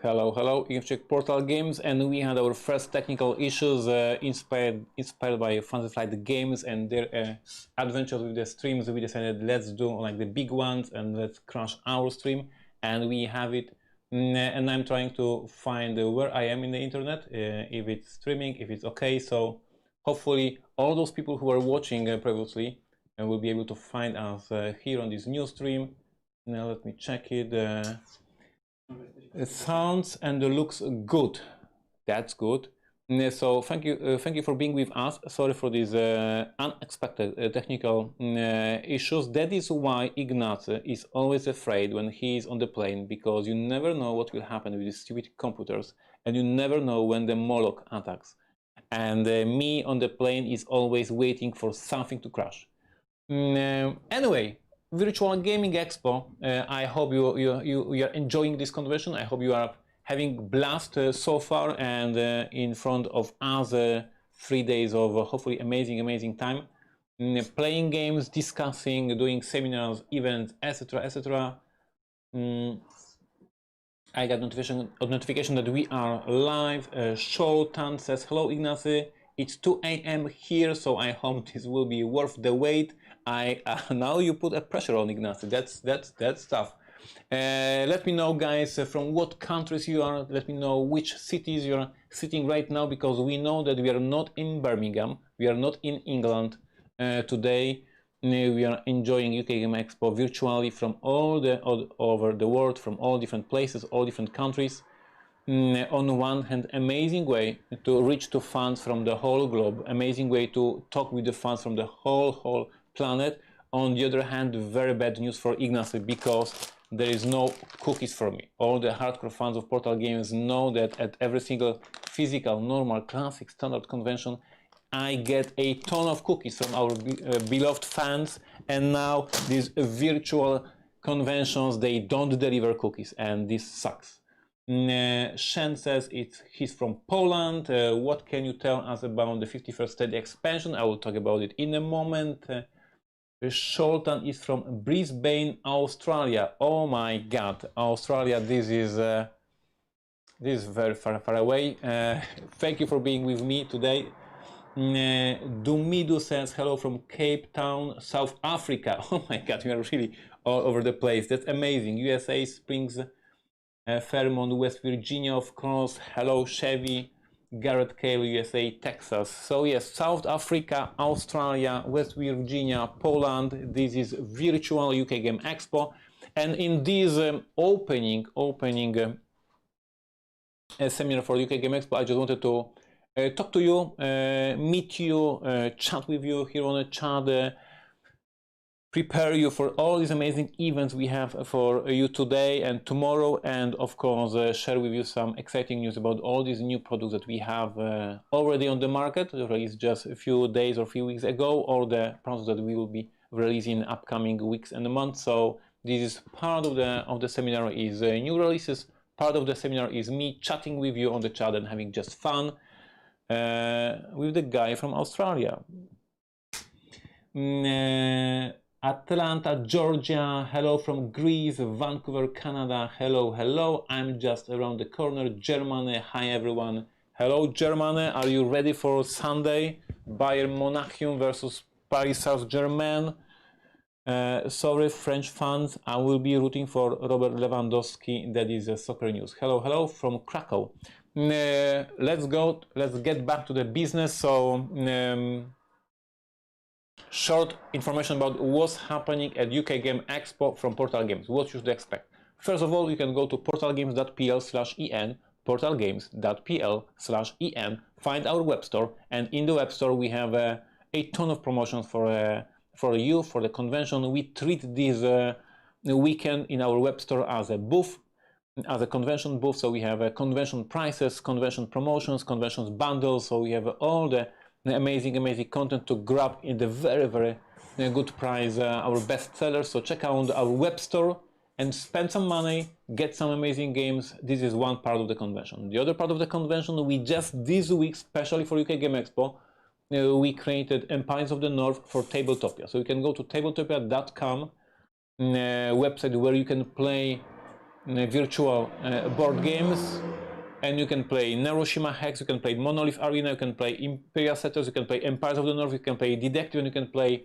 Hello, hello, Ignacy Portal Games, and we had our first technical issues inspired by Fantasy Flight Games and their adventures with the streams. We decided let's do like the big ones and let's crash our stream, and we have it. And I'm trying to find where I am in the internet, if it's streaming, if it's okay. So hopefully all those people who are watching previously will be able to find us here on this new stream. Now let me check it. It sounds and looks good. That's good. So thank you for being with us. Sorry for these unexpected technical issues. That is why Ignacy is always afraid when he is on the plane, because you never know what will happen with these stupid computers, and you never know when the Moloch attacks. And me on the plane is always waiting for something to crash. Anyway. Virtual Gaming Expo. I hope you are enjoying this convention. I hope you are having blast so far, and in front of us 3 days of hopefully amazing time, playing games, discussing, doing seminars, events, etc. etc. I got notification that we are live. Sholtan says hello Ignacy. It's 2 a.m. here, so I hope this will be worth the wait. Now you put a pressure on Ignacy. That's tough. Let me know, guys, from what countries you are. Let me know which cities you are sitting right now, because we know that we are not in Birmingham. We are not in England today. We are enjoying UK Game Expo virtually from all over the world, from all different places, all different countries. On one hand, amazing way to reach to fans from the whole globe, amazing way to talk with the fans from the whole planet. On the other hand, very bad news for Ignacy, because there is no cookies for me. All the hardcore fans of Portal Games know that at every single physical, normal, classic, standard convention, I get a ton of cookies from our beloved fans, and now these virtual conventions, they don't deliver cookies, and this sucks. Shen says he's from Poland. What can you tell us about the 51st Steady expansion? I will talk about it in a moment. Sholtan is from Brisbane, Australia. Oh my God, Australia! This is very far away. Thank you for being with me today. Dumidu says hello from Cape Town, South Africa. Oh my God, we are really all over the place. That's amazing. USA Springs, Fairmont, West Virginia, of course. Hello, Chevy, Garrett Cale, USA, Texas. So yes, South Africa, Australia, West Virginia, Poland. This is virtual UK Game Expo, and in this opening seminar for UK Game Expo, I just wanted to talk to you, meet you, chat with you here on the chat. Prepare you for all these amazing events we have for you today and tomorrow, and of course share with you some exciting news about all these new products that we have already on the market, released just a few days or few weeks ago, or the products that we will be releasing in upcoming weeks and months. So this is part of the seminar is new releases. Part of the seminar is me chatting with you on the chat and having just fun with the guy from Australia. Atlanta, Georgia, hello from Greece, Vancouver, Canada, hello, I'm just around the corner, Germany, hi everyone, hello Germany, are you ready for Sunday, Bayern Monachium versus Paris Saint-Germain? Sorry French fans, I will be rooting for Robert Lewandowski. That is soccer news. Hello from Krakow. Let's get back to the business. So short information about what's happening at UK Game Expo from Portal Games. What you should expect. First of all, you can go to portalgames.pl/en, portalgames.pl/en, find our web store, and in the web store we have a ton of promotions for you, for the convention. We treat this weekend in our web store as a booth, as a convention booth. So we have convention prices, convention promotions, conventions bundles. So we have all the amazing content to grab in the very good price, our best sellers. So check out our web store and spend some money, get some amazing games. This is one part of the convention. The other part of the convention, we just this week, especially for UK Game Expo, we created Empires of the North for Tabletopia. So you can go to tabletopia.com website where you can play virtual board games, and you can play Neuroshima Hex, you can play Monolith Arena, you can play Imperial Settlers, you can play Empires of the North, you can play Detective, and you can play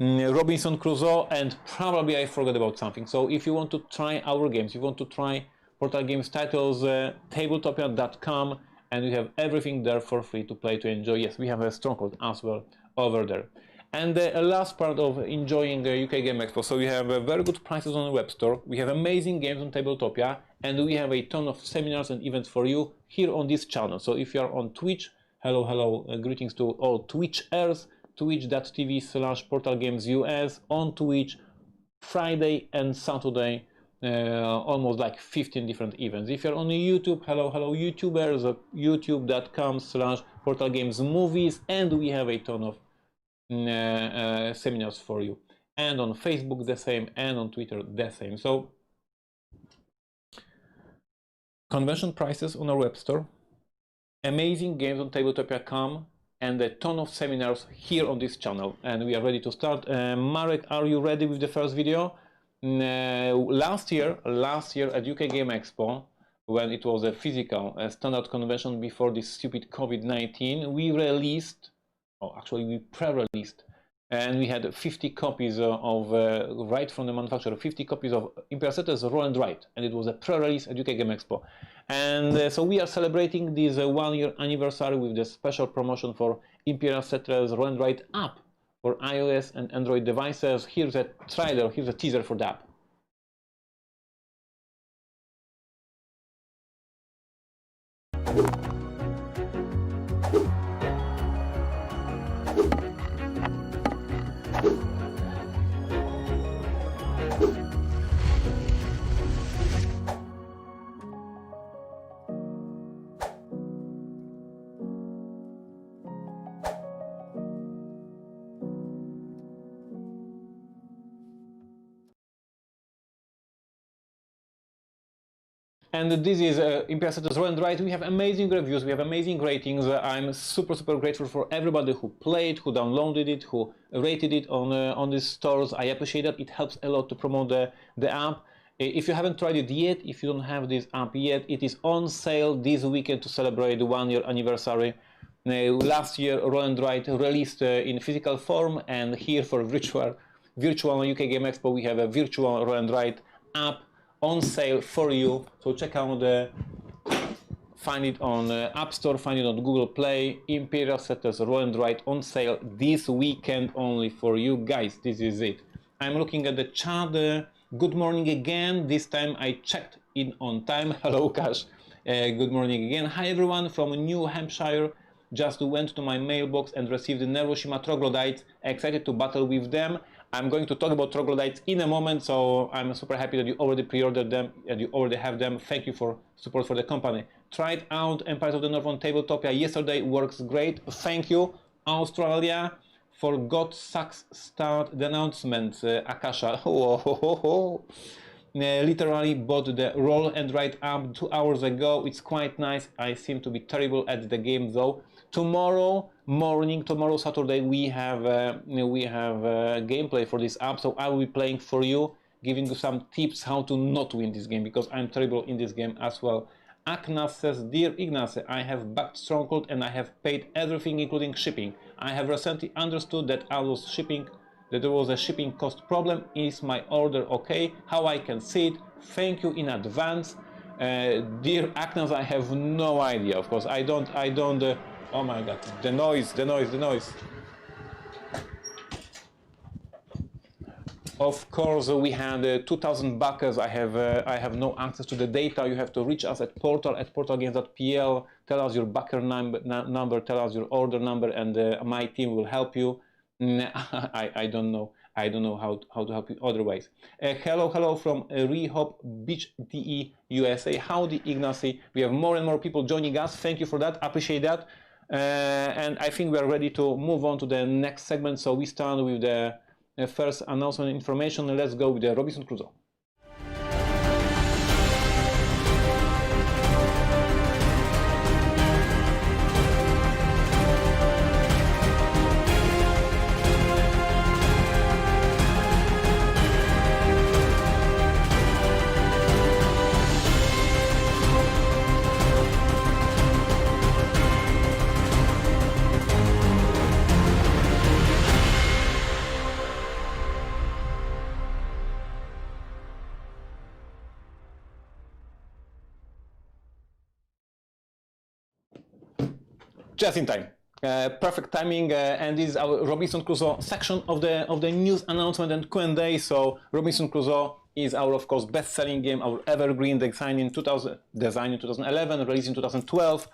Robinson Crusoe, and probably I forgot about something. So if you want to try our games, you want to try Portal Games titles, tabletopia.com, and we have everything there for free to play, to enjoy. Yes, we have a Stronghold as well over there. And the last part of enjoying UK Game Expo. So we have very good prices on the web store, we have amazing games on Tabletopia, and we have a ton of seminars and events for you here on this channel. So if you are on Twitch, hello, greetings to all Twitchers, twitch.tv/portalgamesUS, on Twitch, Friday and Saturday, almost like 15 different events. If you're on YouTube, hello YouTubers, youtube.com/portalgamesmovies, and we have a ton of seminars for you. And on Facebook the same, and on Twitter the same. So convention prices on our web store, amazing games on tabletopia.com, and a ton of seminars here on this channel. And we are ready to start. Marek, are you ready with the first video? Last year at UK Game Expo, when it was a physical standard convention before this stupid COVID-19, we released, actually we pre-released, and we had 50 copies of, right from the manufacturer, 50 copies of Imperial Settlers Roll and Write, and it was a pre-release at UK Game Expo. And so we are celebrating this 1-year anniversary with the special promotion for Imperial Settlers Roll and Write app for iOS and Android devices. Here's a trailer, here's a teaser for the app. And this is Imperial Settlers Roll and Write. We have amazing reviews, we have amazing ratings. I'm super grateful for everybody who played, who downloaded it, who rated it on the stores. I appreciate that. It helps a lot to promote the app. If you haven't tried it yet, if you don't have this app yet, it is on sale this weekend to celebrate the 1-year anniversary. Last year, Roll and Write released in physical form, and here for virtual UK Game Expo, we have a virtual Roll and Write app on sale for you. So check out find it on App Store, find it on Google Play. Imperial Settlers Roll and Write on sale this weekend only for you guys. This is it. I'm looking at the chat. Good morning again. This time I checked in on time. Hello Kash. Good morning again. Hi everyone from New Hampshire. Just went to my mailbox and received the Neuroshima troglodytes. Excited to battle with them. I'm going to talk about troglodytes in a moment, so I'm super happy that you already pre-ordered them and you already have them. Thank you for support for the company. Tried out Empires of the North on Tabletopia yesterday, works great. Thank you. Australia, forgot sucks start the announcement. Akasha, literally bought the Roll and Write app 2 hours ago. It's quite nice. I seem to be terrible at the game though. Tomorrow morning, tomorrow Saturday, we have gameplay for this app, so I will be playing for you, giving you some tips how to not win this game, because I'm terrible in this game as well. Aknas says, dear Ignacy, I have backed Stronghold and I have paid everything including shipping. I have recently understood that there was a shipping cost problem. Is my order okay? How I can see it? Thank you in advance. Dear Aknas, I have no idea. Of course, I don't. Oh my God! The noise. Of course, we had 2,000 backers. I have no access to the data. You have to reach us at portalgames.pl. Tell us your backer number. Tell us your order number, and my team will help you. I don't know. I don't know how to help you otherwise. Hello from Rehop Beach DE USA. Howdy Ignacy. We have more and more people joining us. Thank you for that. Appreciate that. And I think we are ready to move on to the next segment. So we start with the first announcement information. Let's go with the Robinson Crusoe. Just in time. Perfect timing, and this is our Robinson Crusoe section of the news announcement and Q&A. So Robinson Crusoe is our, of course, best-selling game, our evergreen, designed in 2011, released in 2012,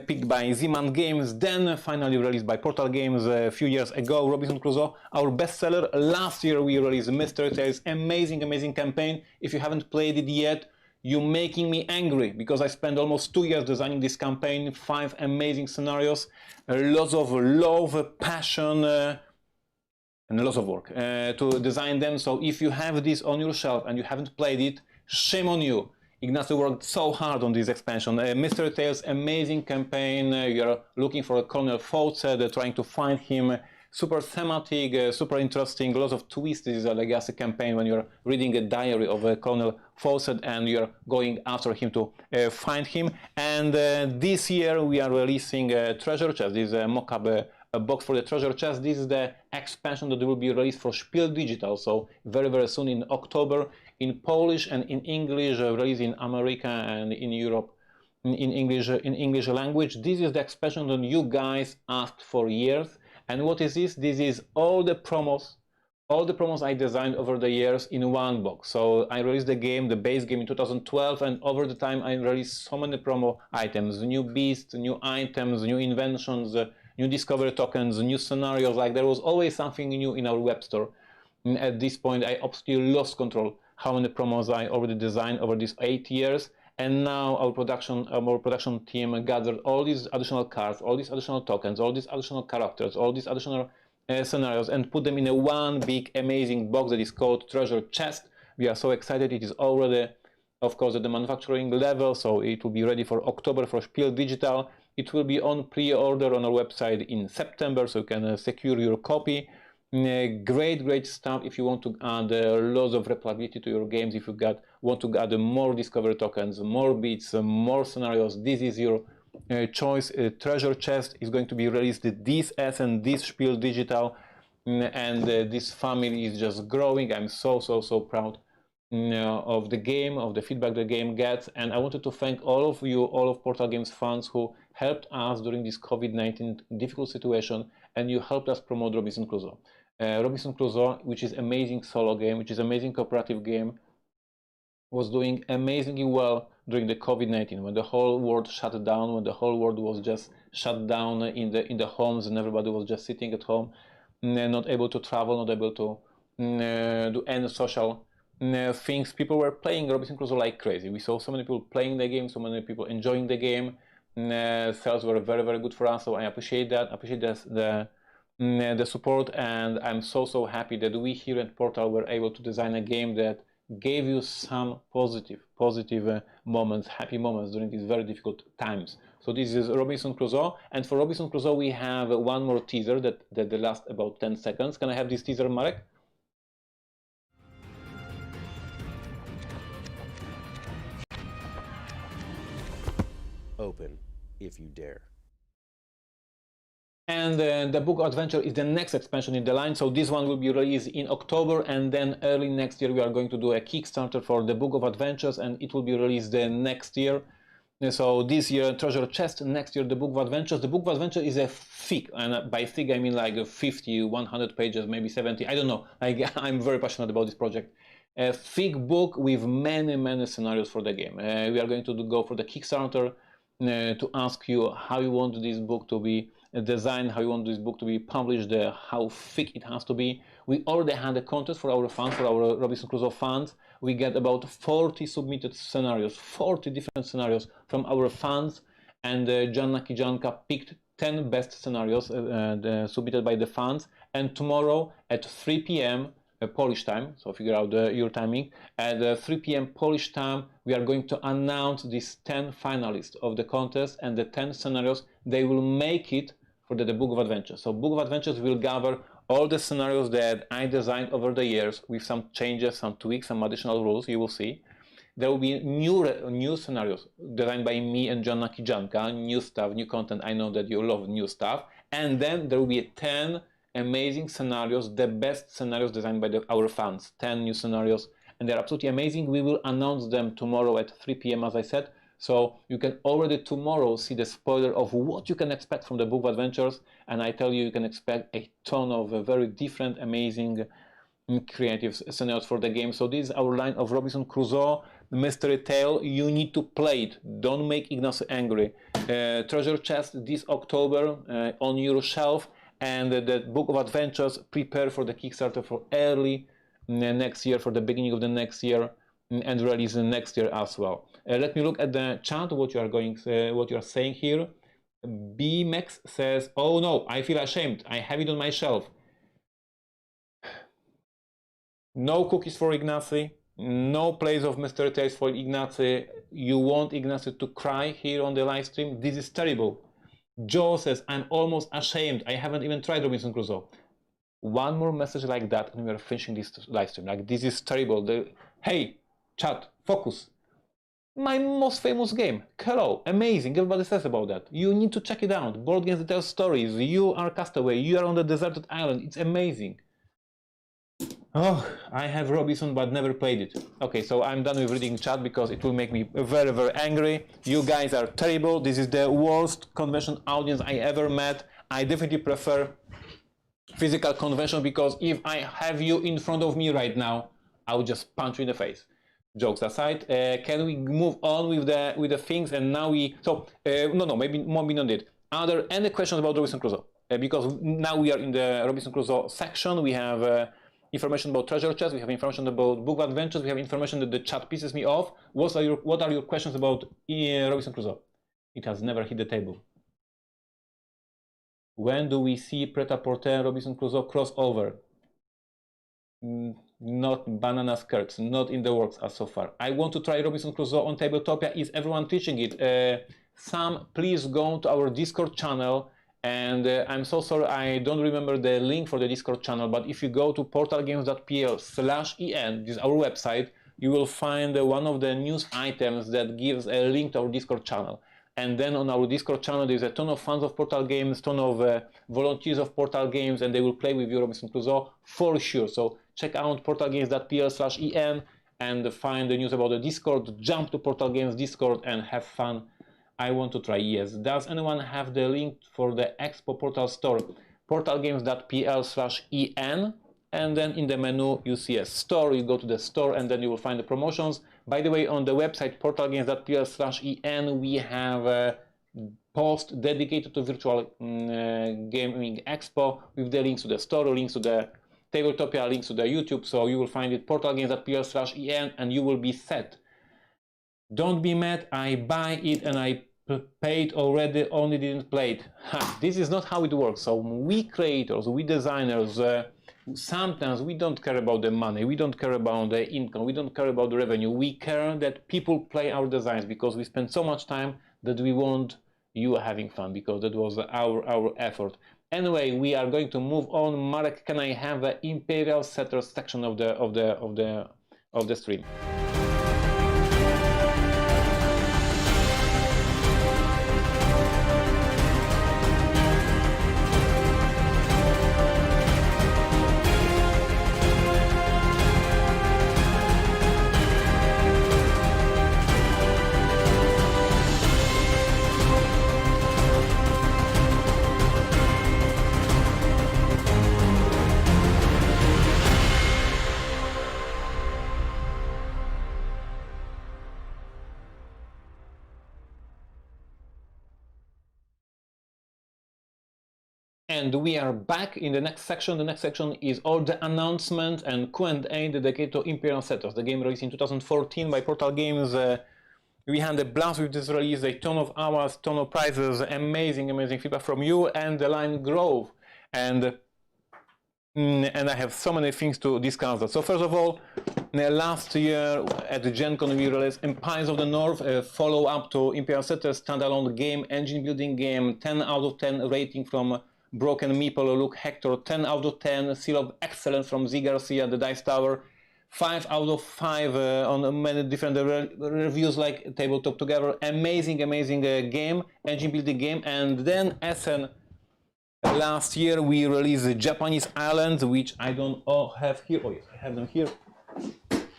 picked by Z-Man Games, then finally released by Portal Games a few years ago. Robinson Crusoe, our bestseller. Last year we released Mystery Tales, amazing campaign. If you haven't played it yet, you're making me angry, because I spent almost 2 years designing this campaign, 5 amazing scenarios, lots of love, passion, and lots of work to design them. So if you have this on your shelf and you haven't played it, shame on you. Ignacy worked so hard on this expansion. Mystery Tales, amazing campaign. You're looking for a Colonel Fawcett, trying to find him. Super thematic, super interesting, lots of twists. This is a legacy campaign when you're reading a diary of Colonel Fawcett and you're going after him to find him. And this year we are releasing Treasure Chest. This is a mock-up box for the Treasure Chest. This is the expansion that will be released for Spiel Digital, so very soon in October, in Polish and in English, released in America and in Europe in English language. This is the expansion that you guys asked for years. And what is this? This is all the promos I designed over the years in one box. So I released the game, the base game, in 2012, and over the time I released so many promo items, new beasts, new items, new inventions, new discovery tokens, new scenarios. Like, there was always something new in our web store. And at this point I absolutely lost control how many promos I already designed over these 8 years. And now our production team gathered all these additional cards, all these additional tokens, all these additional characters, all these additional scenarios, and put them in a one big amazing box that is called Treasure Chest. We are so excited. It is already, of course, at the manufacturing level, so it will be ready for October for Spiel Digital. It will be on pre-order on our website in September, so you can secure your copy. Great stuff if you want to add lots of replayability to your games. If you want to add more discovery tokens, more beats, more scenarios, this is your choice. Treasure Chest is going to be released this as and this Spiel Digital, and this family is just growing. I'm so proud of the game, of the feedback the game gets, and I wanted to thank all of you, all of Portal Games fans who helped us during this COVID-19 difficult situation, and you helped us promote Robinson Crusoe. Robinson Crusoe, which is amazing solo game, which is amazing cooperative game, was doing amazingly well during the COVID-19, when the whole world shut down, when the whole world was just shut down in the homes, and everybody was just sitting at home, not able to travel, not able to do any social things. People were playing Robinson Crusoe like crazy. We saw so many people playing the game, so many people enjoying the game. Sales were very good for us, so I appreciate that. I appreciate the support, and I'm so happy that we here at Portal were able to design a game that gave you some positive moments, happy moments during these very difficult times. So this is Robinson Crusoe, and for Robinson Crusoe we have one more teaser that lasts about 10 seconds. Can I have this teaser, Marek? Open, if you dare. And the Book of Adventure is the next expansion in the line. So this one will be released in October, and then early next year we are going to do a Kickstarter for the Book of Adventures, and it will be released the next year. So this year Treasure Chest, next year the Book of Adventures. The Book of Adventure is a thick, and by thick I mean like 50, 100 pages, maybe 70, I don't know. I'm very passionate about this project. A thick book with many scenarios for the game. We are going to go for the Kickstarter to ask you how you want this book to be designed, how you want this book to be published, how thick it has to be. We already had a contest for our fans, for our Robinson Crusoe fans. We get about 40 submitted scenarios, 40 different scenarios from our fans, and Janna Kijanka picked 10 best scenarios submitted by the fans. And tomorrow at 3 p.m. Polish time, so figure out your timing, at 3 p.m. Polish time, we are going to announce these 10 finalists of the contest and the 10 scenarios. They will make it for the Book of Adventures. So Book of Adventures will gather all the scenarios that I designed over the years with some changes, some tweaks, some additional rules. You will see. There will be new scenarios designed by me and Janna Kijanka, new stuff, new content. I know that you love new stuff. And then there will be 10 amazing scenarios, the best scenarios designed by our fans. 10 new scenarios, and they're absolutely amazing. We will announce them tomorrow at 3 p.m. as I said. So you can already tomorrow see the spoiler of what you can expect from the Book of Adventures, and I tell you can expect a ton of very different, amazing, creative scenarios for the game. So this is our line of Robinson Crusoe mystery tale. You need to play it. Don't make Ignacy angry. Treasure chest this October on your shelf, and the Book of Adventures, prepare for the Kickstarter for early next year, for the beginning of the next year, and release next year as well. Let me look at the chat, what you are saying here. BMX says, oh no, I feel ashamed, I have it on my shelf. No cookies for Ignacy, no place of mystery tales for Ignacy. You want Ignacy to cry here on the live stream? This is terrible. Joe says, I'm almost ashamed, I haven't even tried Robinson Crusoe. One more message like that and we are finishing this live stream. Like, this is terrible. Hey, chat, focus. My most famous game, hello, amazing, everybody says about that. You need to check it out. Board games that tell stories. You are castaway, you are on the deserted island, it's amazing. Oh, I have Robinson but never played it. Okay, so I'm done with reading chat because it will make me very, very angry. You guys are terrible. This is the worst convention audience I ever met. I definitely prefer physical convention, because if I have you in front of me right now, I would just punch you in the face. Jokes aside, can we move on with the things? And now maybe not it. Are there any questions about Robinson Crusoe? Because now we are in the Robinson Crusoe section. We have information about treasure chest, we have information about Book of Adventures, we have information that the chat pisses me off. What are your questions about Robinson Crusoe? It has never hit the table. When do we see Pret-a-Porter Robinson Crusoe crossover? Not banana skirts, not in the works as so far. I want to try Robinson Crusoe on Tabletopia. Is everyone teaching it? Sam, please go to our Discord channel. And I'm so sorry, I don't remember the link for the Discord channel, but if you go to portalgames.pl/en, this is our website, you will find one of the news items that gives a link to our Discord channel. And then on our Discord channel, there's a ton of fans of Portal Games, ton of volunteers of Portal Games, and they will play with you Robinson Crusoe for sure. So check out portalgames.pl/en and find the news about the Discord, jump to Portal Games Discord and have fun. I want to try, yes. Does anyone have the link for the Expo Portal store? portalgames.pl/en, and then in the menu you see a store. You go to the store and then you will find the promotions. By the way, on the website portalgames.pl/en we have a post dedicated to Virtual Gaming Expo with the links to the store, links to the Tabletopia, links to the YouTube. So you will find it portalgames.pl/en and you will be set. Don't be mad, I buy it and I paid already, only didn't play it. This is not how it works. So we creators, we designers, sometimes we don't care about the money, we don't care about the income, we don't care about the revenue. We care that people play our designs because we spend so much time that we want you having fun, because that was our effort. Anyway, we are going to move on. Marek, can I have the Imperial Settlers section of the stream? And we are back in the next section. The next section is all the announcement and Q&A dedicated to Imperial Settlers, the game released in 2014 by Portal Games. We had a blast with this release, a ton of hours, ton of prizes, amazing feedback from you and the line Grove. And I have so many things to discuss. So first of all, last year at the Gen Con we released Empires of the North, a follow-up to Imperial Settlers, standalone game, engine building game, 10 out of 10 rating from Broken Meeple, Luke Hector, 10 out of 10, seal of excellence from Z Garcia, the Dice Tower, 5 out of 5 on many different reviews like Tabletop Together. Amazing game, engine building game. And then Essen, last year we released the Japanese Islands, which I don't have here. Oh yes, I have them here.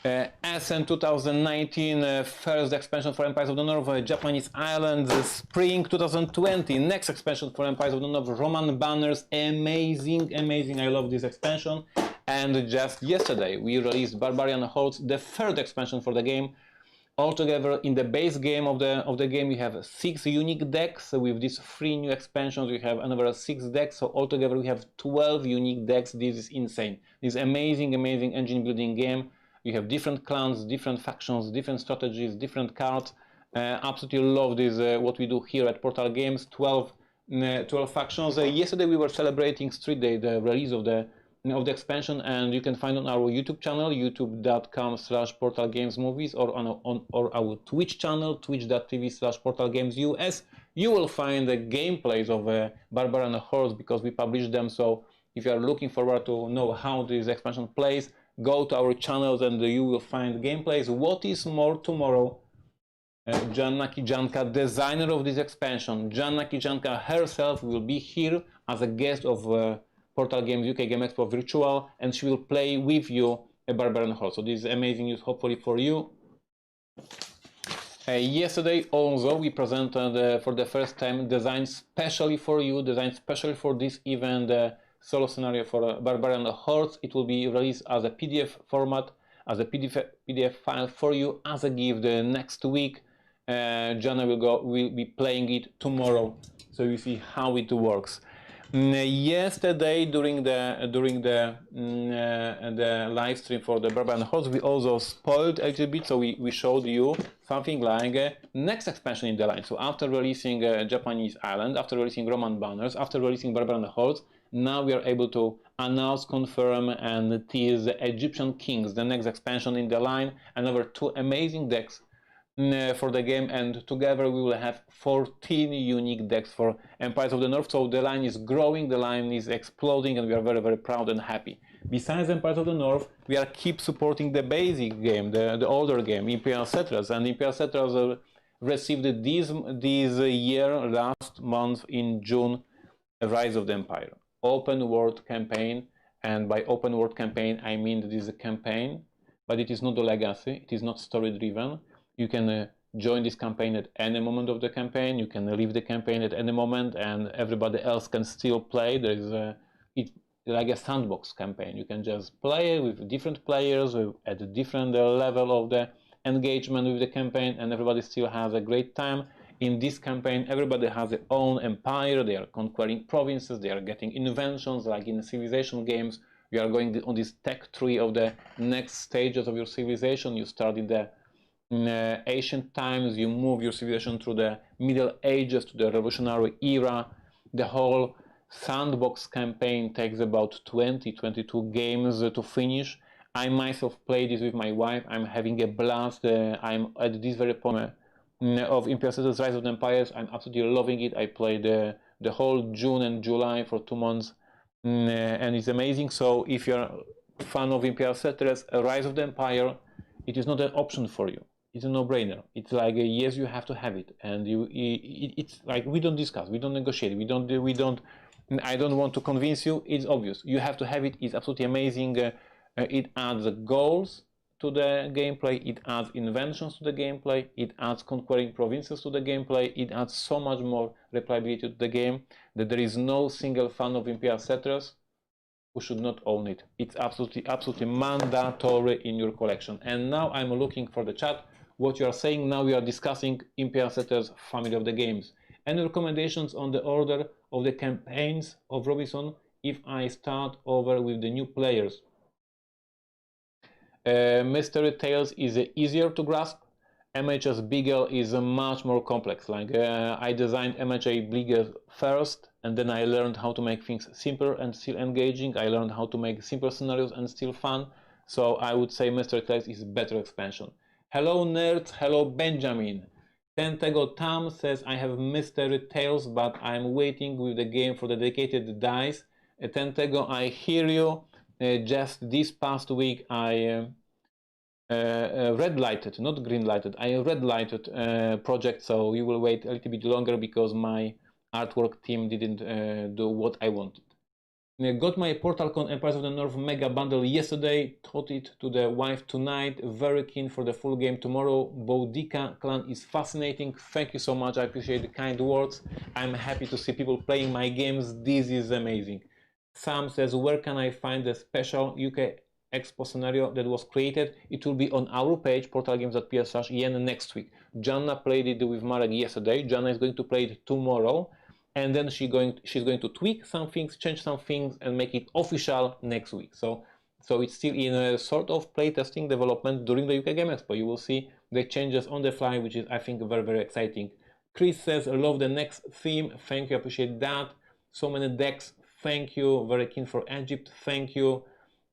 SN 2019, first expansion for Empires of the North, Japanese Islands, Spring 2020, next expansion for Empires of the North, Roman Banners, amazing, amazing, I love this expansion. And just yesterday we released Barbarian Hordes, the third expansion for the game. Altogether, in the base game of the game, we have 6 unique decks. So with these 3 new expansions, we have another 6 decks. So altogether, we have 12 unique decks. This is insane. This amazing, amazing engine building game. You have different clans, different factions, different strategies, different cards. Absolutely love this. What we do here at Portal Games. 12 factions. Yesterday, we were celebrating Street Day, the release of the expansion, and you can find on our YouTube channel, youtube.com/portalgamesmovies, or on our Twitch channel, twitch.tv/portalgamesUS. You will find the gameplays of Barbarian Hordes because we publish them. So if you are looking forward to know how this expansion plays, go to our channels and you will find gameplays. What is more, tomorrow, Janna Kijanka, designer of this expansion, Janna Kijanka herself will be here as a guest of Portal Games UK Game Expo Virtual, and she will play with you a Barbarian Horse. So this is amazing news, hopefully for you. Yesterday also we presented for the first time designed specially for you, designed specially for this event, solo scenario for Barbarian Horse. It will be released as a PDF format, as a PDF file for you as a gift next week. Jana will be playing it tomorrow, so you see how it works. Yesterday, during the live stream for the Barbarian Horse, we also spoiled a little bit, so we showed you something like next expansion in the line. So after releasing Japanese Island, after releasing Roman Banners, after releasing Barbarian Horse, now we are able to announce, confirm, and tease Egyptian Kings, the next expansion in the line, another 2 amazing decks for the game, and together we will have 14 unique decks for Empires of the North. So the line is growing, the line is exploding, and we are very, very proud and happy. Besides Empires of the North, we are keep supporting the basic game, the older game, Imperial Settlers, and Imperial Settlers received this year, last month in June, Rise of the Empire, open world campaign. And by open world campaign, I mean that it is a campaign, but it is not a legacy, it is not story driven. You can join this campaign at any moment of the campaign. You can leave the campaign at any moment, and everybody else can still play. There is it's like a sandbox campaign. You can just play with different players at a different level of the engagement with the campaign, and everybody still has a great time. In this campaign, everybody has their own empire. They are conquering provinces. They are getting inventions, like in civilization games. You are going on this tech tree of the next stages of your civilization. You start in the ancient times, you move your civilization through the Middle Ages to the Revolutionary era. The whole sandbox campaign takes about 20-22 games to finish. I myself played this with my wife. I'm having a blast. I'm at this very point of Imperial Settlers Rise of the Empires. I'm absolutely loving it. I played the whole June and July for 2 months, and it's amazing. So if you're a fan of Imperial Settlers Rise of the Empire, it is not an option for you. It's a no-brainer. It's like yes, you have to have it, and it's like we don't discuss, we don't negotiate, we don't. I don't want to convince you. It's obvious. You have to have it. It's absolutely amazing. It adds goals to the gameplay. It adds inventions to the gameplay. It adds conquering provinces to the gameplay. It adds so much more replayability to the game that there is no single fan of Imperial Settlers who should not own it. It's absolutely mandatory in your collection. And now I'm looking for the chat. What you are saying now, we are discussing Imperial Settlers family of the games. Any recommendations on the order of the campaigns of Robinson if I start over with the new players? Mystery Tales is easier to grasp. MHS Beagle is much more complex. Like I designed MHA Beagle first, and then I learned how to make things simpler and still engaging. I learned how to make simple scenarios and still fun. So I would say Mystery Tales is a better expansion. Hello nerds, hello Benjamin. Tentego Tam says I have Mystery Tales, but I'm waiting with the game for the dedicated dice. Tentego, I hear you. Just this past week I red lighted, not green lighted. I red lighted project, so you will wait a little bit longer because my artwork team didn't do what I wanted. Got my PortalCon Empires of the North mega bundle yesterday, taught it to the wife tonight, very keen for the full game tomorrow. Boudica clan is fascinating, thank you so much, I appreciate the kind words. I'm happy to see people playing my games, this is amazing. Sam says, where can I find the special UK Expo scenario that was created? It will be on our page, portalgames.pl/yen next week. Jana played it with Marek yesterday, Jana is going to play it tomorrow. And then she's going to tweak some things, change some things, and make it official next week. So it's still in a sort of playtesting development during the UK Game Expo. You will see the changes on the fly, which is, I think, very, very exciting. Chris says, I love the next theme. Thank you, appreciate that. So many decks. Thank you. Very keen for Egypt. Thank you.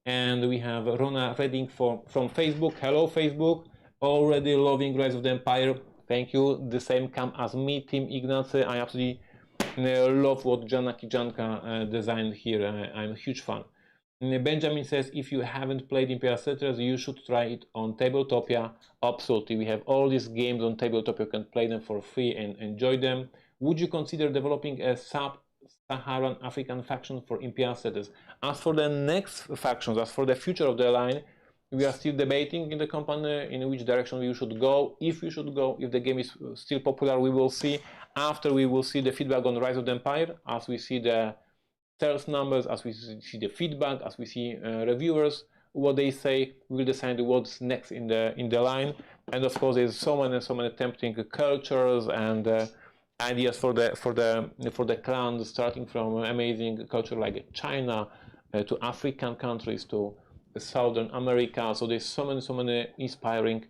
And we have Rona Redding from Facebook. Hello, Facebook. Already loving Rise of the Empire. Thank you. The same come as me, Team Ignacy. I absolutely love what Jana Kijanka designed here. I'm a huge fan. Benjamin says, if you haven't played Imperial Settlers, you should try it on Tabletopia. Absolutely, we have all these games on Tabletopia. You can play them for free and enjoy them. Would you consider developing a sub-Saharan African faction for Imperial Settlers? As for the next factions, as for the future of the line, we are still debating in the company in which direction we should go. If we should go, if the game is still popular, we will see. After we will see the feedback on Rise of the Empire, as we see the sales numbers, as we see the feedback, as we see reviewers, what they say, we will decide what's next in the line. And of course, there's so many tempting cultures and ideas for the clans, starting from amazing culture like China to African countries to Southern America. So there's so many inspiring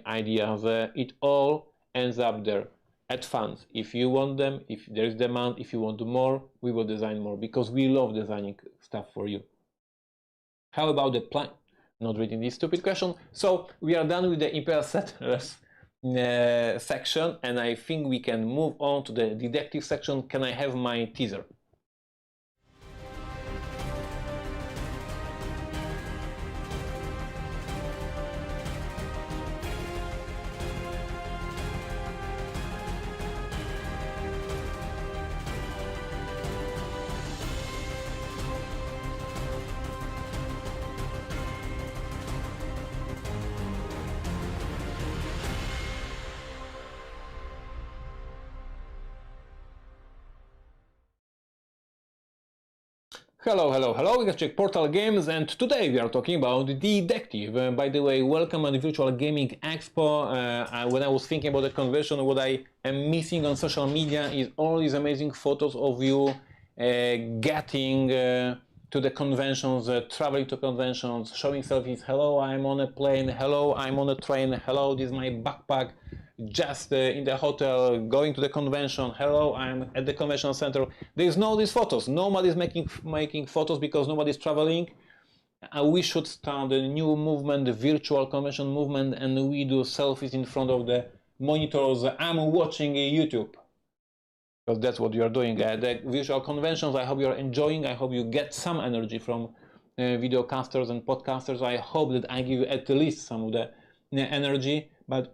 ideas. It all ends up there at funds. If you want them, if there is demand, if you want more, we will design more because we love designing stuff for you. How about the plan? Not reading this stupid question. So we are done with the Imperial Settlers section, and I think we can move on to the detective section. Can I have my teaser? Hello, Ignacy Trzewiczek, Portal Games, and today we are talking about Detective. By the way, welcome at the Virtual Gaming Expo. When I was thinking about the convention, what I am missing on social media is all these amazing photos of you getting to the conventions, traveling to conventions, showing selfies. Hello, I'm on a plane. Hello, I'm on a train. Hello, this is my backpack. Just in the hotel, going to the convention. Hello, I'm at the convention center. There's no these photos. Nobody's making photos because nobody's traveling. We should start a new movement, the virtual convention movement, and we do selfies in front of the monitors. I'm watching YouTube. Because that's what you are doing. The virtual conventions, I hope you are enjoying. I hope you get some energy from videocasters and podcasters. I hope that I give you at least some of the energy. But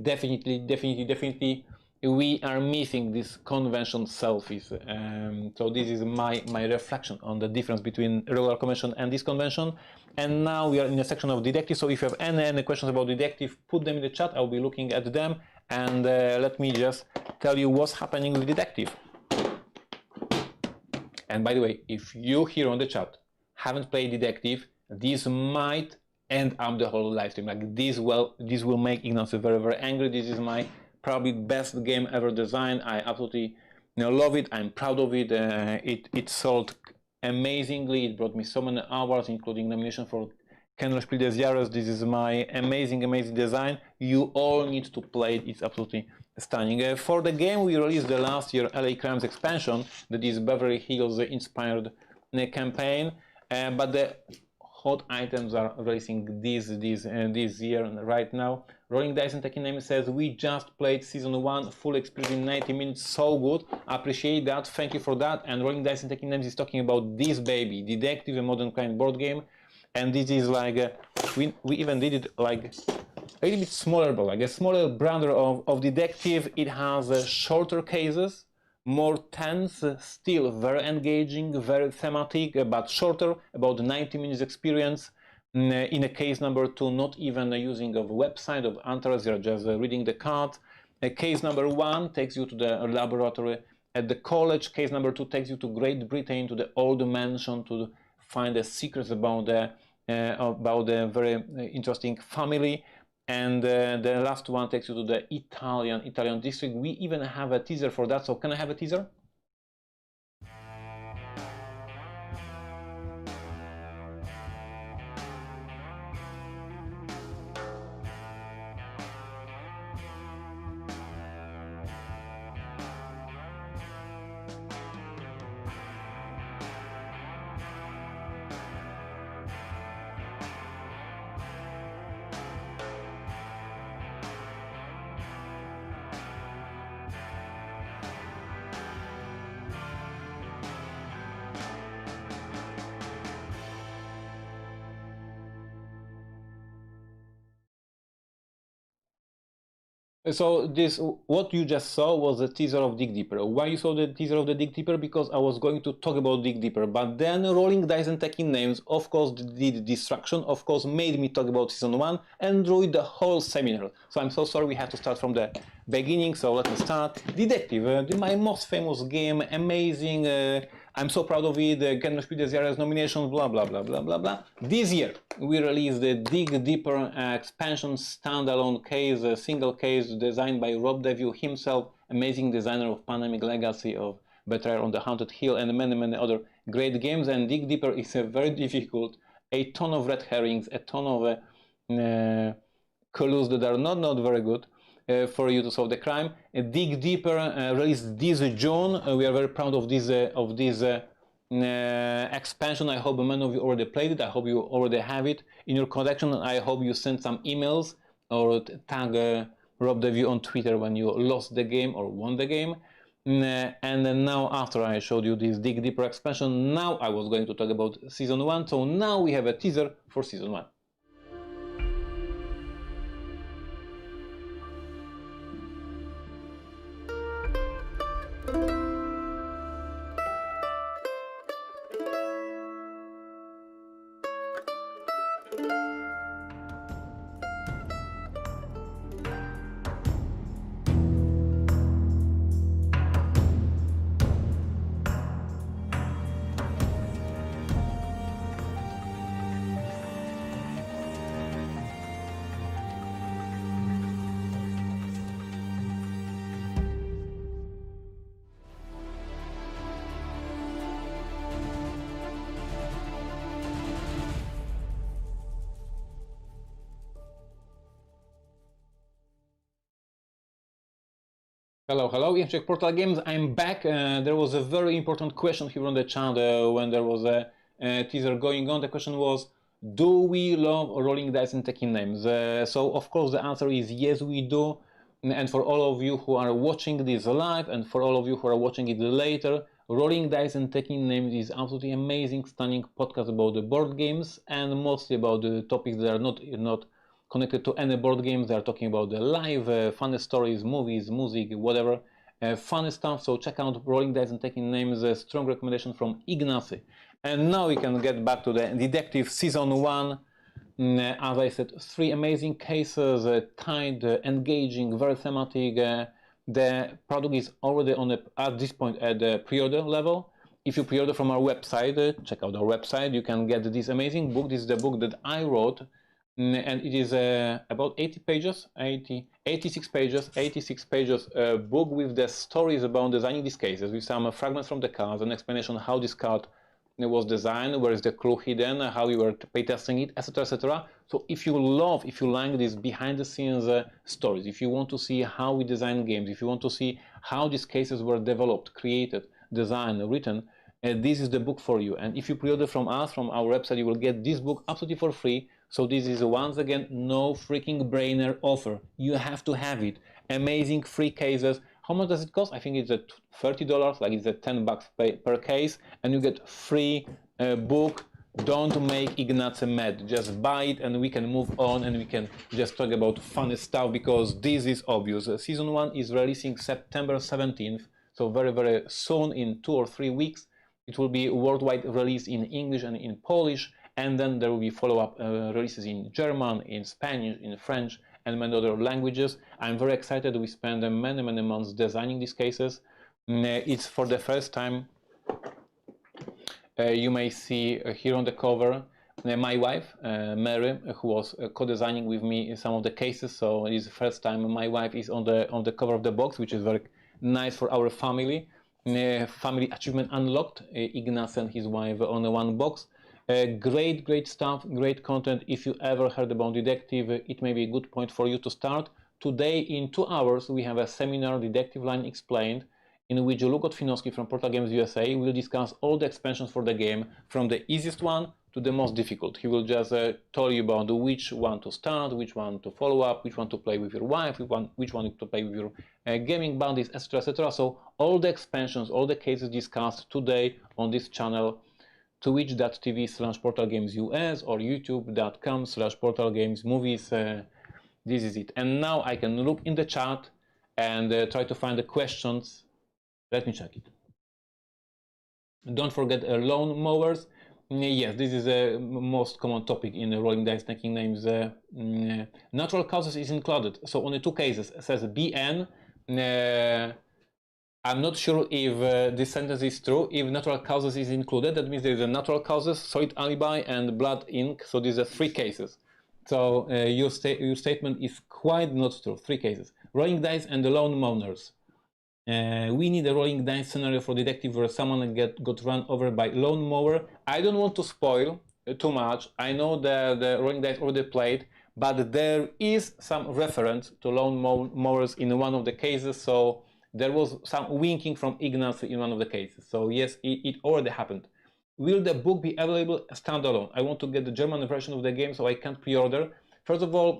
definitely we are missing these convention selfies. So this is my reflection on the difference between regular convention and this convention. And now we are in a section of Detective. So if you have any questions about Detective, put them in the chat. I'll be looking at them. And let me just tell you what's happening with Detective. And by the way, if you here on the chat haven't played Detective, this might end up the whole live stream. Like this will make Ignacy very angry. This is my probably best game ever designed. I absolutely love it. I'm proud of it. It sold amazingly. It brought me so many hours, including nomination for Kenner Spiel des Jahres. This is my amazing design. You all need to play it. It's absolutely stunning. For the game, we released the last year LA Crimes expansion, that is Beverly Hills inspired campaign, but the hot items are releasing this year and right now. Rolling Dice and Taking Names says, we just played season 1, full experience in 90 minutes, so good. Appreciate that, thank you for that. And Rolling Dice and Taking Names is talking about this baby, Detective, a modern crime board game. And this is like, we even did it like a little bit smaller, but like a smaller brother of Detective. It has shorter cases, more tense, still very engaging, very thematic, but shorter, about 90 minutes experience. In a case number 2, not even using of website of Antares, you're just reading the card. Case number 1 takes you to the laboratory at the college. Case number 2 takes you to Great Britain, to the old mansion, to find the secrets about the very interesting family. And the last one takes you to the Italian district. We even have a teaser for that. So can I have a teaser? So this, what you just saw was the teaser of Dig Deeper. Why you saw the teaser of the Dig Deeper? Because I was going to talk about Dig Deeper, but then rolling dice and taking names, of course, did distraction, of course, made me talk about season 1 and ruined the whole seminar. So I'm so sorry, we have to start from the beginning. So let me start. Detective, my most famous game, amazing. I'm so proud of it. Neuroshima des Jahres nominations, blah blah blah blah blah blah. This year we released the Dig Deeper expansion standalone case, a single case designed by Rob Deview himself, amazing designer of Pandemic Legacy, of Betrayal on the Haunted Hill, and many other great games. And Dig Deeper is very difficult, a ton of red herrings, a ton of clues that are not very good. For you to solve the crime. Dig Deeper released this June. We are very proud of this expansion. I hope many of you already played it. I hope you already have it in your collection. I hope you sent some emails or tag Rob Deview on Twitter when you lost the game or won the game. And then now, after I showed you this Dig Deeper expansion, now I was going to talk about Season 1. So now we have a teaser for Season 1. Hello, Ignacy Portal Games, I'm back. There was a very important question here on the chat when there was a teaser going on. The question was, do we love rolling dice and taking names? So of course the answer is yes, we do. And for all of you who are watching this live and for all of you who are watching it later, Rolling Dice and Taking Names is absolutely amazing, stunning podcast about the board games and mostly about the topics that are not connected to any board games. They are talking about the live, funny stories, movies, music, whatever, funny stuff. So check out Rolling Dice and Taking Names, a strong recommendation from Ignacy. And now we can get back to the Detective Season 1. As I said, 3 amazing cases, tight, engaging, very thematic. The product is already at this point at the pre-order level. If you pre-order from our website, check out our website, you can get this amazing book. This is the book that I wrote. And it is about 86 pages book with the stories about designing these cases, with some fragments from the cards, an explanation how this card was designed, where is the clue hidden, how you were playtesting it, etc, etc. So if you like these behind the scenes stories, if you want to see how we design games, if you want to see how these cases were developed, created, designed, written, this is the book for you. And if you pre-order from us, from our website, you will get this book absolutely for free. So this is once again no freaking brainer offer. You have to have it. Amazing free cases. How much does it cost? I think it's at $30, like it's at $10 per case, and you get free book. Don't make Ignacy mad. Just buy it and we can move on and we can just talk about funny stuff, because this is obvious. Season 1 is releasing September 17th. So very, very soon, in 2 or 3 weeks, it will be worldwide released in English and in Polish, and then there will be follow-up releases in German, in Spanish, in French, and many other languages. I'm very excited. We spent many, many months designing these cases. It's for the first time. You may see here on the cover my wife, Mary, who was co-designing with me some of the cases. So it is the first time my wife is on the cover of the box, which is very nice for our family. Family achievement unlocked. Ignacy and his wife on one box. Great stuff, great content. If you ever heard about Detective, it may be a good point for you to start. Today, in 2 hours, we have a seminar, Detective Line Explained, in which Luke Otfinowski from Portal Games USA will discuss all the expansions for the game, from the easiest one to the most difficult. He will just tell you about which one to start, which one to follow up, which one to play with your wife, which one to play with your gaming buddies, etc., etc. So all the expansions, all the cases discussed today on this channel, twitch.tv/portalgamesUS or youtube.com/portalgamesmovies. This is it. And now I can look in the chat and try to find the questions. Let me check it. Don't forget lawn mowers. Yes, this is the most common topic in rolling dice snacking names. Natural causes is included. So only 2 cases. It says BN. I'm not sure if this sentence is true. If natural causes is included, that means there is a natural causes, solid alibi, and blood ink. So these are 3 cases. So your statement is quite not true. 3 cases. Rolling dice and the lawn mowers. We need a rolling dice scenario for detective where someone got run over by lawnmower. I don't want to spoil too much. I know the rolling dice already played, but there is some reference to lawnmowers in one of the cases. So there was some winking from Ignacy in one of the cases. So yes, it already happened. Will the book be available standalone? I want to get the German version of the game, so I can't pre-order. First of all,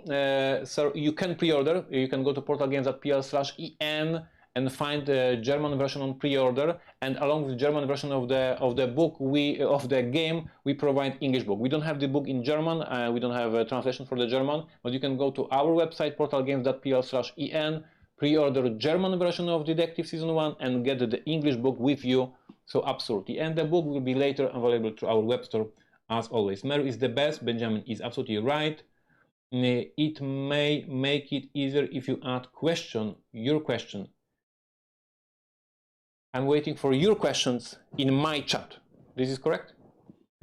sir, you can pre-order. You can go to portalgames.pl/en and find the German version on pre-order, and along with the German version of the book, of the game, we provide English book. We don't have the book in German. We don't have a translation for the German, but you can go to our website portalgames.pl/en, pre-order German version of Detective Season 1, and get the English book with you. So absolutely, and the book will be later available through our web store, as always. Mary is the best. Benjamin is absolutely right. It may make it easier if you add your question. I'm waiting for your questions in my chat. This is correct?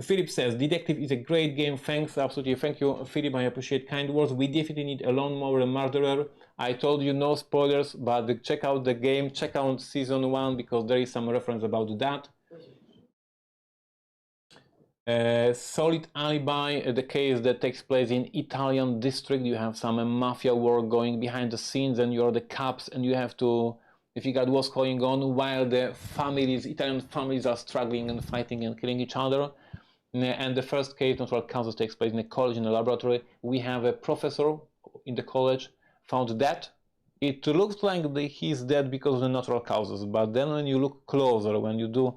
Philip says, Detective is a great game. Thanks, absolutely. Thank you, Philip. I appreciate kind words. We definitely need a lawnmower murderer. I told you no spoilers, but check out the game. Check out Season 1 because there is some reference about that. Solid alibi, the case that takes place in Italian district. You have some mafia war going behind the scenes, and you're the cops, and you have to figure out what's going on while the Italian families are struggling and fighting and killing each other. And the first case, natural causes, takes place in a college, in a laboratory. We have a professor in the college found dead. It looks like he's dead because of the natural causes, but then when you look closer, when you do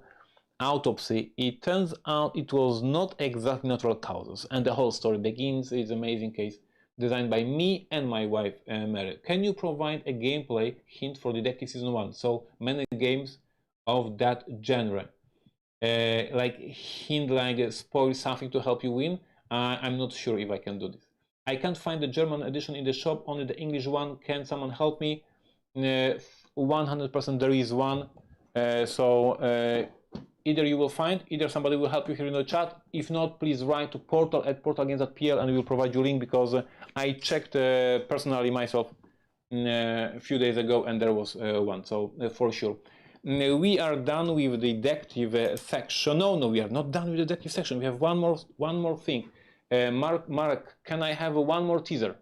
autopsy, it turns out it was not exactly natural causes, and the whole story begins. It's an amazing case designed by me and my wife, Mary. Can you provide a gameplay hint for Detective Season 1? So many games of that genre. Like hint, like spoil something to help you win. I'm not sure if I can do this. I can't find the German edition in the shop, only the English one. Can someone help me? 100% there is one. Either you will find, either somebody will help you here in the chat. If not, please write to portal@portalgames.pl and we will provide you a link, because I checked personally myself a few days ago and there was one, so for sure. We are done with the detective section. No, we are not done with the detective section. We have one more thing. Mark, can I have one more teaser?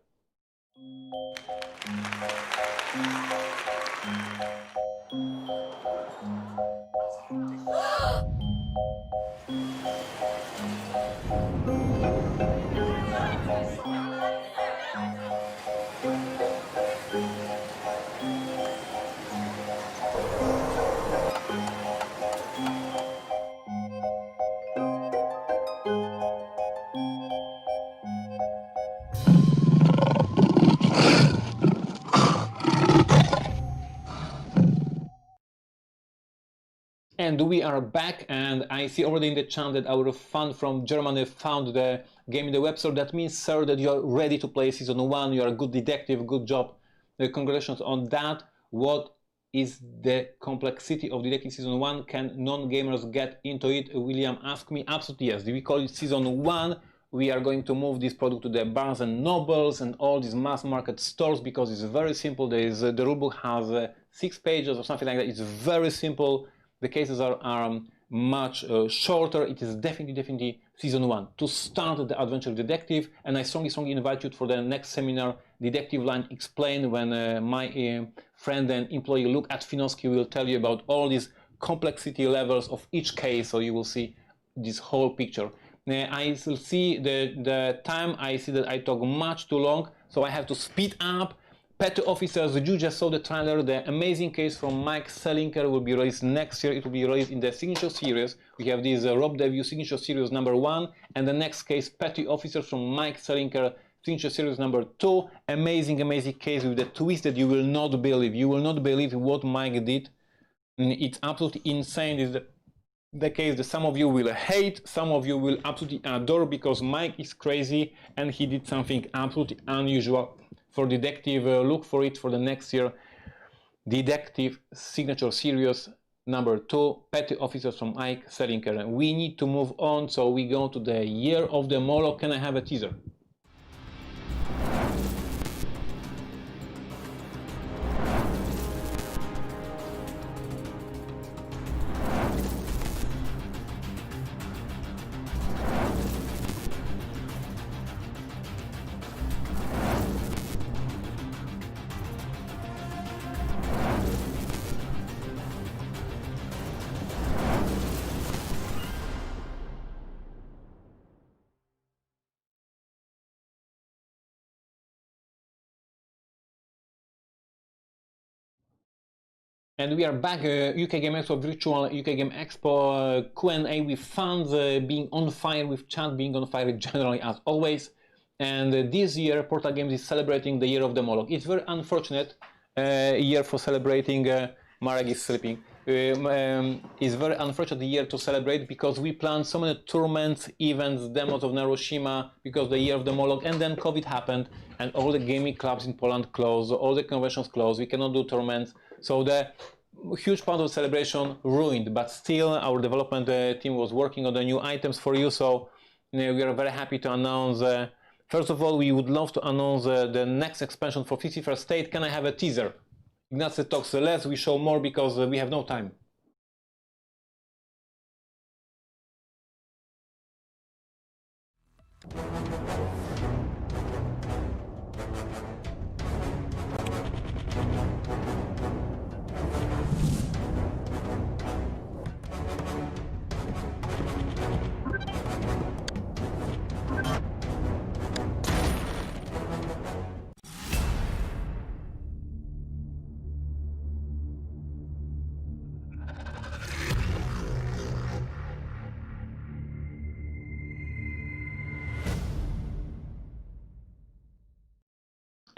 And we are back, and I see already in the chat that our fan from Germany found the game in the web store. That means, sir, that you are ready to play Season 1, you are a good detective, good job. Congratulations on that. What is the complexity of Detective Season 1? Can non-gamers get into it? William asked me. Absolutely yes. We call it Season 1. We are going to move this product to the Barnes and Nobles and all these mass market stores because it's very simple. There is the rulebook has 6 pages or something like that. It's very simple. The cases are much shorter. It is definitely Season 1 to start the adventure detective, and I strongly invite you for the next seminar, Detective Line Explained, when my friend and employee Luke Atwinowski will tell you about all these complexity levels of each case, so you will see this whole picture. I will see the time. I see that I talk much too long, so I have to speed up. Petty Officers, you just saw the trailer. The amazing case from Mike Selinker will be released next year. It will be released in the Signature Series. We have this Rob Deview Signature Series #1, and the next case, Petty Officers from Mike Selinker, Signature Series #2. Amazing case with the twist that you will not believe. You will not believe what Mike did. It's absolutely insane. It's the case that some of you will hate, some of you will absolutely adore, because Mike is crazy and he did something absolutely unusual for detective. Look for it for the next year. Detective Signature Series #2, Petty Officers from Mike Selinker. We need to move on, so we go to the Year of the Moloch. Can I have a teaser? And we are back, UK Game Expo, virtual UK Game Expo, Q&A with fans being on fire, with chat being on fire generally as always. And this year, Portal Games is celebrating the Year of the Moloch. It's very unfortunate year for celebrating, Marek is sleeping. It's very unfortunate year to celebrate because we planned so many tournaments, events, demos of Neuroshima because the Year of the Moloch, and then COVID happened and all the gaming clubs in Poland closed, all the conventions closed, we cannot do tournaments. So the huge part of the celebration ruined, but still our development team was working on the new items for you, so we are very happy to announce. First of all, we would love to announce the next expansion for 51st State. Can I have a teaser? Ignacy talks less, we show more because we have no time.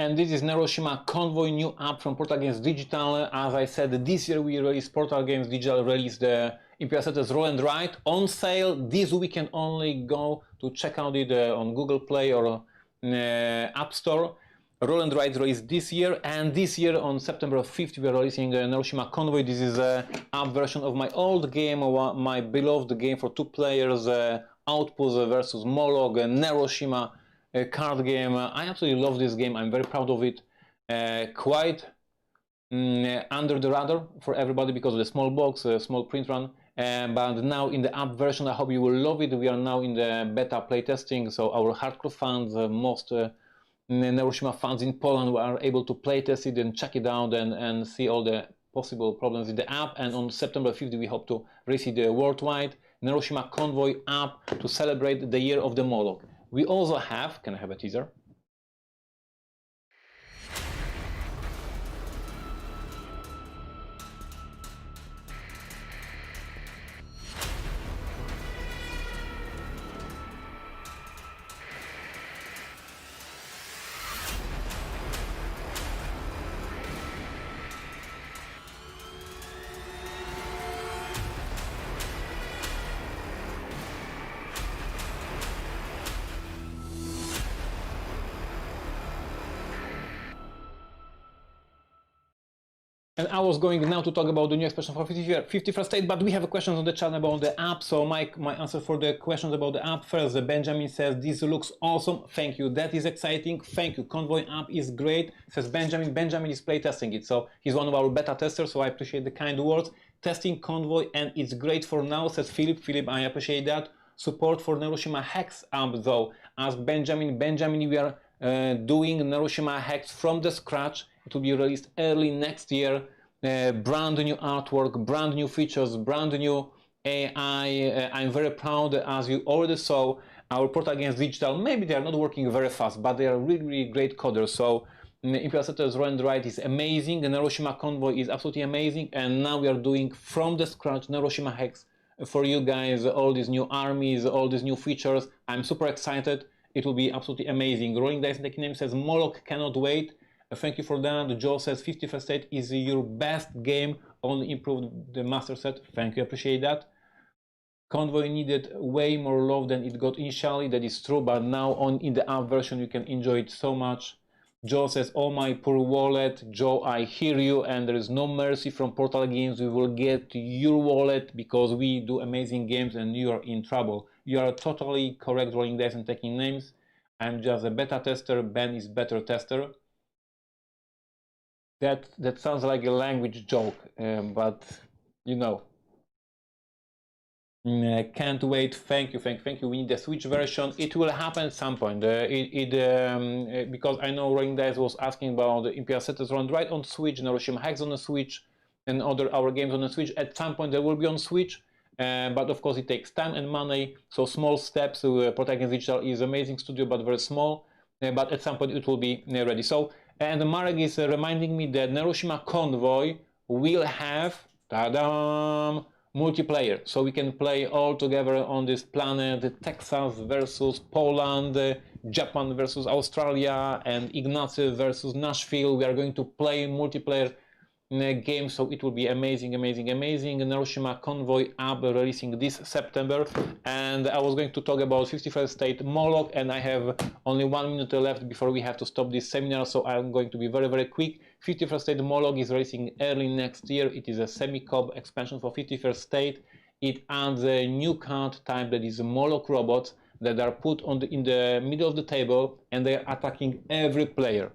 And this is Neuroshima Convoy, new app from Portal Games Digital. As I said, this year we released Portal Games Digital, released the Imperial Settlers Roll and Write on sale. This week can only go to check out it on Google Play or App Store. Roll and Write released this year, and this year on September 5th we are releasing Neuroshima Convoy. This is an app version of my old game, my beloved game for 2 players, Outpost versus Moloch, Neuroshima card game. I absolutely love this game. I'm very proud of it. Quite under the radar for everybody because of the small box, small print run. But now in the app version, I hope you will love it. We are now in the beta playtesting, so our hardcore fans, most Neuroshima fans in Poland are able to playtest it and check it out and see all the possible problems in the app. And on September 5th, we hope to release it worldwide. Neuroshima Convoy app to celebrate the Year of the Moloch. We also have, can I have a teaser? And I was going now to talk about the new expansion for 51st State, but we have a question on the channel about the app. So my answer for the questions about the app first, Benjamin says, this looks awesome. Thank you. That is exciting. Thank you. Convoy app is great, says Benjamin. Benjamin is play testing it. So he's one of our beta testers. So I appreciate the kind words. Testing Convoy and it's great for now, says Philip. Philip, I appreciate that. Support for Neuroshima Hex app though. Ask Benjamin. Benjamin, we are doing Neuroshima Hex from the scratch. It will be released early next year. Brand new artwork, brand new features, brand new AI. I'm very proud, as you already saw, our Portal Against Digital. Maybe they are not working very fast, but they are really, really great coders. So Imperial Settlers Roll and Write is amazing. Neuroshima Convoy is absolutely amazing. And now we are doing from the scratch Neuroshima Hex for you guys, all these new armies, all these new features. I'm super excited. It will be absolutely amazing. Rolling Dice and Taking Names says, Moloch cannot wait. Thank you for that. Joe says 51st State is your best game, only improved the master set. Thank you, appreciate that. Convoy needed way more love than it got initially, that is true, but now in the app version you can enjoy it so much. Joe says, oh my poor wallet. Joe, I hear you, and there is no mercy from Portal Games. We will get your wallet because we do amazing games and you are in trouble. You are totally correct, Rolling Dice and Taking Names. I'm just a beta tester. Ben is better tester. That sounds like a language joke, but you know. Can't wait. Thank you. We need the Switch version. It will happen at some point. Because I know Rolling Dice was asking about the Imperial Settlers Roll and Write on Switch, Neuroshima Hex on the Switch, and other our games on the Switch. At some point they will be on Switch, but of course it takes time and money. So small steps. Portal Against Digital is amazing studio, but very small. But at some point it will be ready. So. And Marek is reminding me that Neuroshima Convoy will have, ta-da, multiplayer. So we can play all together on this planet, Texas versus Poland, Japan versus Australia, and Ignacy versus Nashville. We are going to play multiplayer game, so it will be amazing. Neuroshima Convoy app releasing this September, and I was going to talk about 51st State Moloch, and I have only 1 minute left before we have to stop this seminar, so I'm going to be very quick. 51st State Moloch is releasing early next year. It is a semi-cob expansion for 51st State. It adds a new card type that is Moloch robots that are put in the middle of the table, and they are attacking every player.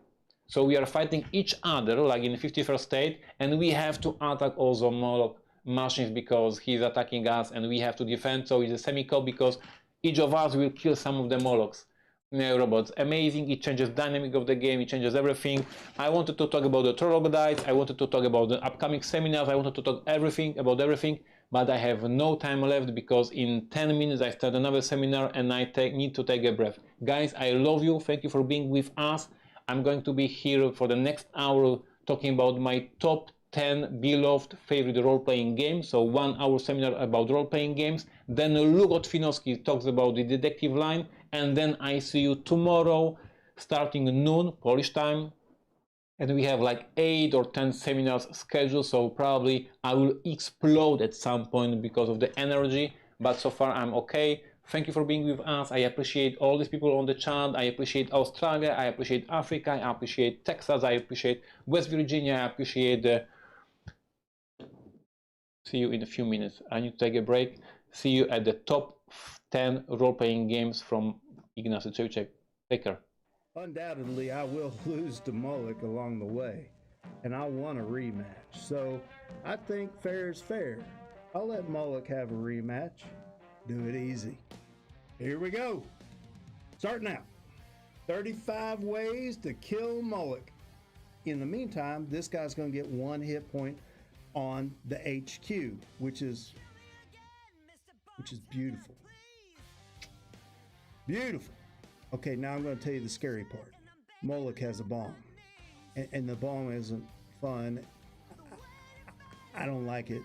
So we are fighting each other, like in 51st State, and we have to attack also Moloch machines because he's attacking us, and we have to defend. So it's a semi-cob because each of us will kill some of the Molochs robots. Amazing. It changes dynamic of the game. It changes everything. I wanted to talk about the troglodytes. I wanted to talk about the upcoming seminars. I wanted to talk about everything, but I have no time left because in 10 minutes I start another seminar and I need to take a breath. Guys, I love you. Thank you for being with us. I'm going to be here for the next hour talking about my top 10 beloved favorite role-playing games. So 1 hour seminar about role-playing games. Then Lugo Tfinowski talks about the detective line. And then I see you tomorrow starting noon Polish time. And we have like 8 or 10 seminars scheduled. So probably I will explode at some point because of the energy. But so far I'm okay. Thank you for being with us. I appreciate all these people on the chat. I appreciate Australia. I appreciate Africa. I appreciate Texas. I appreciate West Virginia. I appreciate See you in a few minutes. I need to take a break. See you at the top 10 role-playing games from Ignacy Trzewiczek. Take care. Undoubtedly, I will lose to Moloch along the way, and I want a rematch. So I think fair is fair. I'll let Moloch have a rematch. Do it easy. Here we go. Starting out. 35 ways to kill Moloch. In the meantime, this guy's going to get 1 hit point on the HQ, which is beautiful. Beautiful. Okay, now I'm going to tell you the scary part. Moloch has a bomb, and the bomb isn't fun. I don't like it.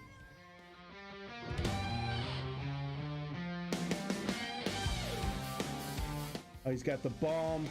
Oh, he's got the bomb